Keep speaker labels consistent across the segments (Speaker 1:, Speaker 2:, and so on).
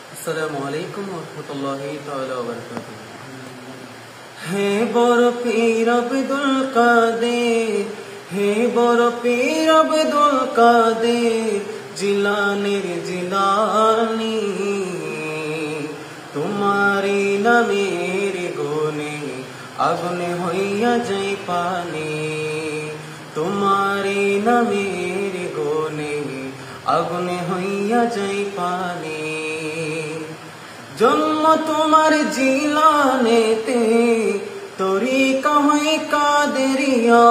Speaker 1: আসসালামু আলাইকুম ওয়া রাহমাতুল্লাহি তাআলা ওয়া বারাকাতুহু। হে বড় পীর আব্দুল কাদের, হে বড় পীর আব্দুল কাদের জিলানীর জিলানী, তোমারি নামের গুণে আগুনে হইয়া যায় পানি, তোমারি নামের গুণে আগুনে হইয়া যায় পানি। জন্ম তোমার জিলানেতে, তরিকা হয় কাদেরিয়া।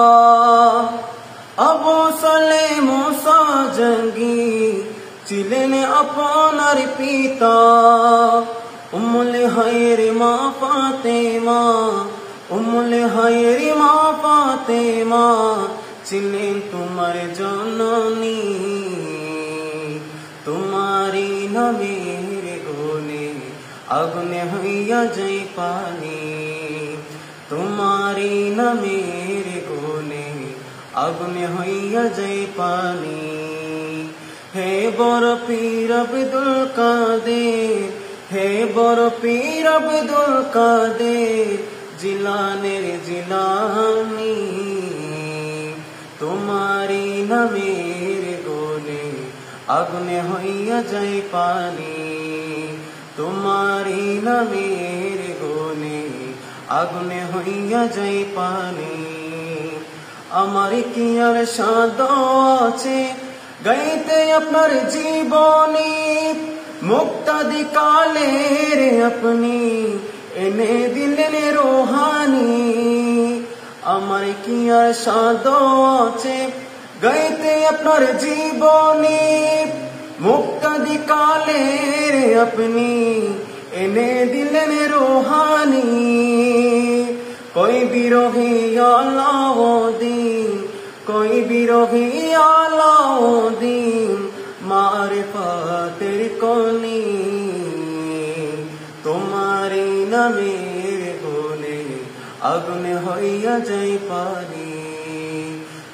Speaker 1: আবু সালেহ মুসা জঙ্গি ছিলেন আপনার পিতা। উম্মুল খায়র মা ফাতেমা, উম্মুল খায়র মা ফাতেমা ছিলেন তোমার জননী। তোমারি নামের গুণে আগুনে হইয়া যায় পানি, তোমারি নামের গুণে আগুনে হইয়া যায় পানি। হে বড় পীর আব্দুল কাদের, হে বড় পীর আব্দুল কাদের জিলানের জিলানী, তোমারি নামের গুণে আগুনে হইয়া যায় পানি, তোমারি নামের গুণে আগুনে হইয়া যায় পানি। আমার কি আর সাদ আছে গাইতে আপনার জীবনী, মুক্তাদি কালের আপনি এনে দিলেন রোহানি। আমার কি আর সাদ আছে গাইতে আপনার জীবনী, মুক্তাদি কালের আপনি এনে দিলেন রোহানি। কই বিরোহী আলাউদ্দিন, কই বিরোহী আলাউদ্দিন মারিফতের কনি, তোমারি নামের গুণে আগুনে হইয়া যায় পানি,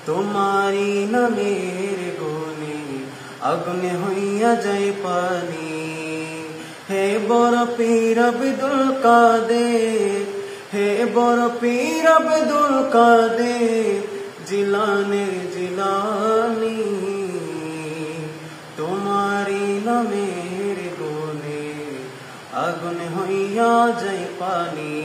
Speaker 1: তোমারি নামের গুণে আগুনে হইয়া যায় পানি। হে বড় পীর আব্দুল কাদের, হে বড় পীর আব্দুল কাদের জিলানের জিলানী, তোমারি নামের গুণে আগুনে হইয়া যায় পানি।